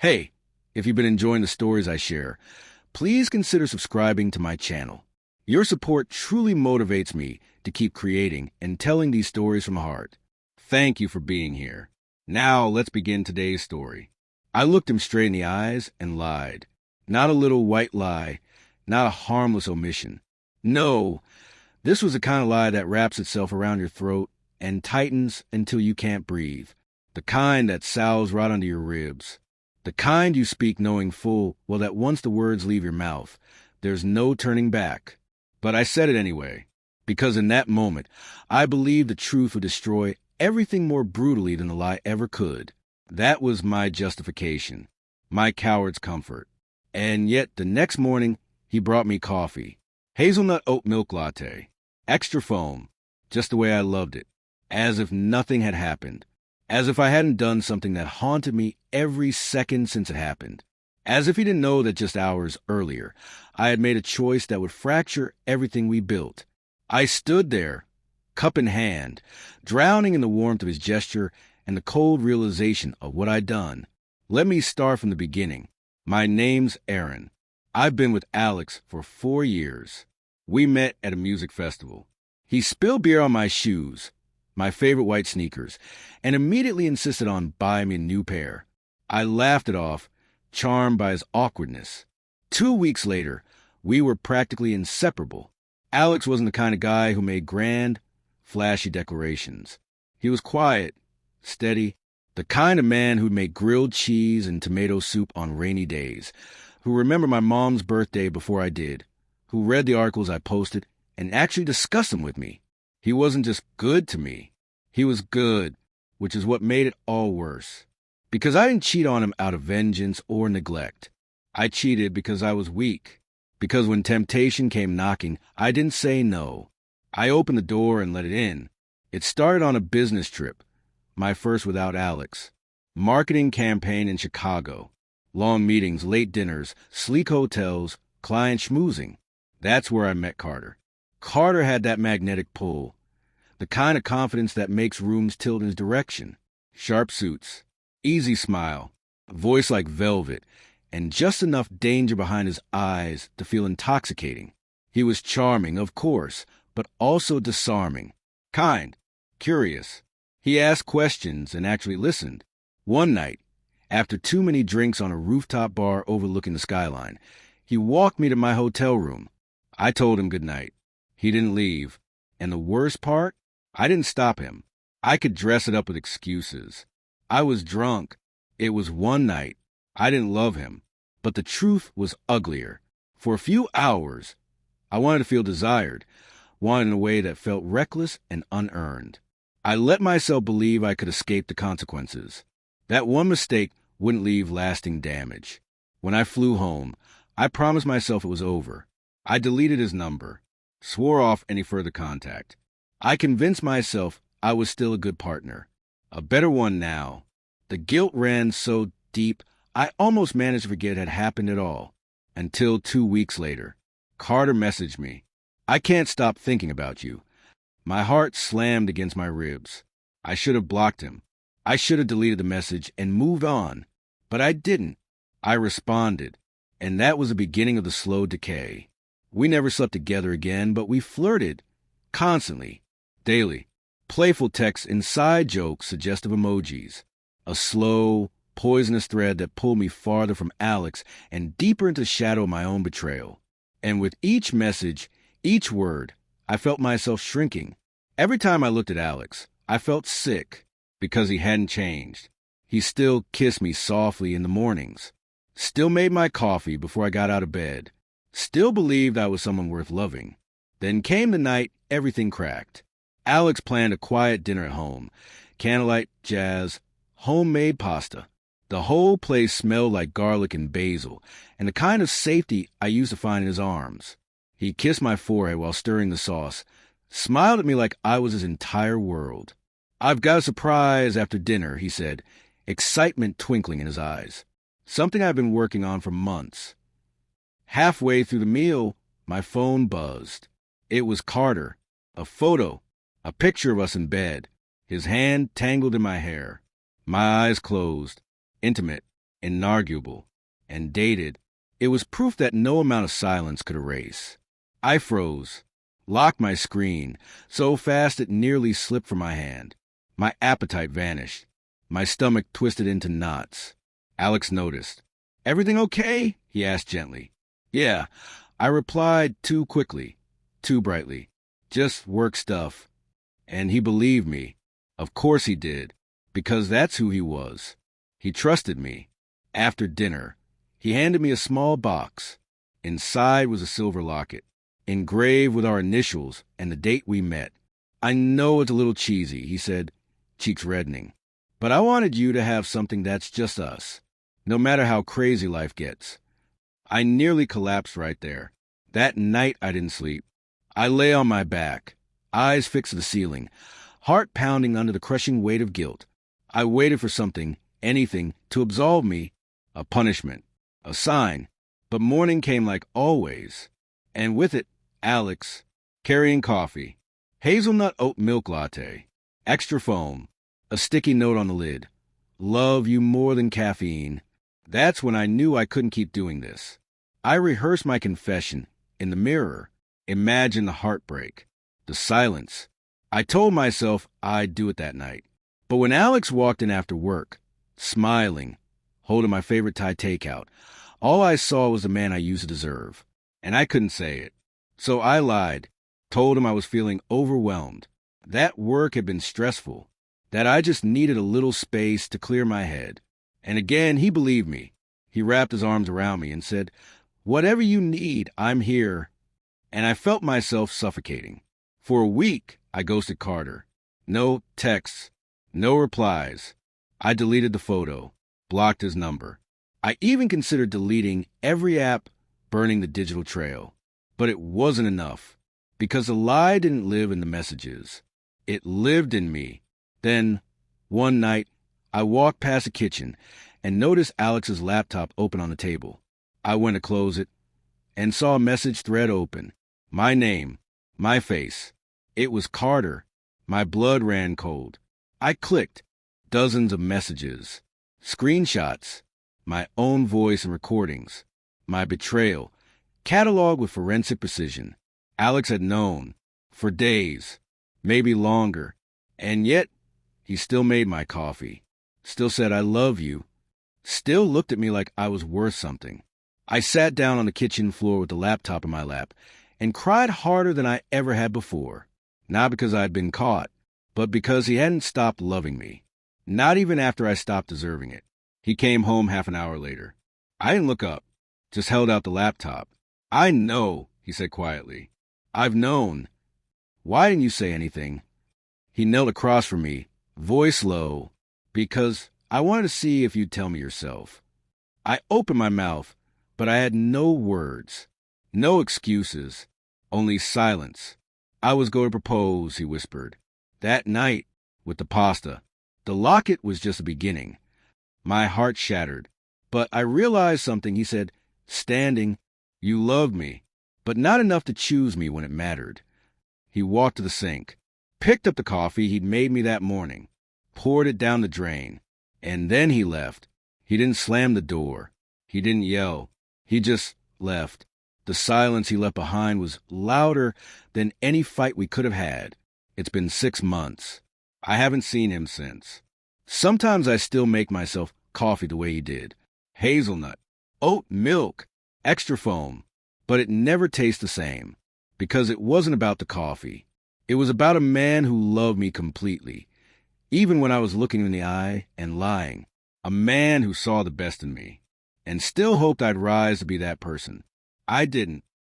Hey, if you've been enjoying the stories I share, please consider subscribing to my channel. Your support truly motivates me to keep creating and telling these stories from the heart. Thank you for being here. Now let's begin today's story. I looked him straight in the eyes and lied. Not a little white lie, not a harmless omission. No, this was the kind of lie that wraps itself around your throat and tightens until you can't breathe. The kind that sows right under your ribs. The kind you speak knowing full well that once the words leave your mouth, there's no turning back. But I said it anyway, because in that moment, I believed the truth would destroy everything more brutally than the lie ever could. That was my justification, my coward's comfort. And yet the next morning, he brought me coffee. Hazelnut oat milk latte. Extra foam, just the way I loved it. As if nothing had happened. As if I hadn't done something that haunted me every second since it happened. As if he didn't know that just hours earlier, I had made a choice that would fracture everything we built. I stood there, cup in hand, drowning in the warmth of his gesture and the cold realization of what I'd done. Let me start from the beginning. My name's Aaron. I've been with Alex for 4 years. We met at a music festival. He spilled beer on my shoes, my favorite white sneakers, and immediately insisted on buying me a new pair. I laughed it off, charmed by his awkwardness. 2 weeks later, we were practically inseparable. Alex wasn't the kind of guy who made grand, flashy declarations. He was quiet, steady, the kind of man who'd make grilled cheese and tomato soup on rainy days, who remembered my mom's birthday before I did, who read the articles I posted and actually discussed them with me. He wasn't just good to me. He was good, which is what made it all worse. Because I didn't cheat on him out of vengeance or neglect. I cheated because I was weak. Because when temptation came knocking, I didn't say no. I opened the door and let it in. It started on a business trip, my first without Alex. Marketing campaign in Chicago. Long meetings, late dinners, sleek hotels, client schmoozing. That's where I met Carter. Carter had that magnetic pull, the kind of confidence that makes rooms tilt in his direction. Sharp suits, easy smile, a voice like velvet, and just enough danger behind his eyes to feel intoxicating. He was charming, of course, but also disarming. Kind, curious. He asked questions and actually listened. One night, after too many drinks on a rooftop bar overlooking the skyline, he walked me to my hotel room. I told him good night. He didn't leave. And the worst part? I didn't stop him. I could dress it up with excuses. I was drunk. It was one night. I didn't love him. But the truth was uglier. For a few hours, I wanted to feel desired, wanted in a way that felt reckless and unearned. I let myself believe I could escape the consequences. That one mistake wouldn't leave lasting damage. When I flew home, I promised myself it was over. I deleted his number. Swore off any further contact. I convinced myself I was still a good partner. A better one now. The guilt ran so deep, I almost managed to forget it had happened at all. Until 2 weeks later, Carter messaged me. I can't stop thinking about you. My heart slammed against my ribs. I should have blocked him. I should have deleted the message and moved on. But I didn't. I responded. And that was the beginning of the slow decay. We never slept together again, but we flirted. Constantly. Daily. Playful texts and side jokes, suggestive emojis. A slow, poisonous thread that pulled me farther from Alex and deeper into the shadow of my own betrayal. And with each message, each word, I felt myself shrinking. Every time I looked at Alex, I felt sick because he hadn't changed. He still kissed me softly in the mornings. Still made my coffee before I got out of bed. Still believed I was someone worth loving. Then came the night everything cracked. Alex planned a quiet dinner at home. Candlelight, jazz, homemade pasta. The whole place smelled like garlic and basil, and the kind of safety I used to find in his arms. He kissed my forehead while stirring the sauce, smiled at me like I was his entire world. "I've got a surprise after dinner," he said, excitement twinkling in his eyes. Something I've been working on for months. Halfway through the meal, my phone buzzed. It was Carter. A photo. A picture of us in bed. His hand tangled in my hair. My eyes closed. Intimate. inarguable, and dated. It was proof that no amount of silence could erase. I froze, locked my screen, so fast it nearly slipped from my hand. My appetite vanished. My stomach twisted into knots. Alex noticed. "Everything okay?" he asked gently. "Yeah," I replied too quickly, too brightly. "Just work stuff." And he believed me. Of course he did, because that's who he was. He trusted me. After dinner, he handed me a small box. Inside was a silver locket, engraved with our initials and the date we met. "I know it's a little cheesy," he said, cheeks reddening, "but I wanted you to have something that's just us, no matter how crazy life gets." I nearly collapsed right there. That night I didn't sleep. I lay on my back, eyes fixed to the ceiling, heart pounding under the crushing weight of guilt. I waited for something, anything, to absolve me, a punishment, a sign. But morning came like always, and with it, Alex, carrying coffee, hazelnut oat milk latte, extra foam, a sticky note on the lid. "Love you more than caffeine." That's when I knew I couldn't keep doing this. I rehearsed my confession in the mirror, imagined the heartbreak, the silence. I told myself I'd do it that night. But when Alex walked in after work, smiling, holding my favorite Thai takeout, all I saw was the man I used to deserve. And I couldn't say it. So I lied, told him I was feeling overwhelmed, that work had been stressful, that I just needed a little space to clear my head. And again, he believed me. He wrapped his arms around me and said, "Whatever you need, I'm here." And I felt myself suffocating. For a week, I ghosted Carter. No texts, no replies. I deleted the photo, blocked his number. I even considered deleting every app, burning the digital trail. But it wasn't enough, because the lie didn't live in the messages. It lived in me. Then, one night, I walked past the kitchen and noticed Alex's laptop open on the table. I went to close it and saw a message thread open. My name, my face. It was Carter. My blood ran cold. I clicked. Dozens of messages, screenshots, my own voice and recordings, my betrayal, cataloged with forensic precision. Alex had known for days, maybe longer, and yet he still made my coffee, still said "I love you," still looked at me like I was worth something. I sat down on the kitchen floor with the laptop in my lap and cried harder than I ever had before, not because I had been caught, but because he hadn't stopped loving me, not even after I stopped deserving it. He came home half an hour later. I didn't look up, just held out the laptop. "I know," he said quietly. "I've known. Why didn't you say anything?" He knelt across from me, voice low, "Because I wanted to see if you'd tell me yourself." I opened my mouth, but I had no words, no excuses, only silence. "I was going to propose," he whispered. "That night, with the pasta. The locket was just a beginning." My heart shattered. "But I realized something," he said, standing. "You loved me, but not enough to choose me when it mattered." He walked to the sink, picked up the coffee he'd made me that morning, poured it down the drain, and then he left. He didn't slam the door. He didn't yell. He just left. The silence he left behind was louder than any fight we could have had. It's been 6 months. I haven't seen him since. Sometimes I still make myself coffee the way he did. Hazelnut, oat milk, extra foam. But it never tastes the same, because it wasn't about the coffee. It was about a man who loved me completely, even when I was looking in the eye and lying. A man who saw the best in me, and still hoped I'd rise to be that person. I didn't.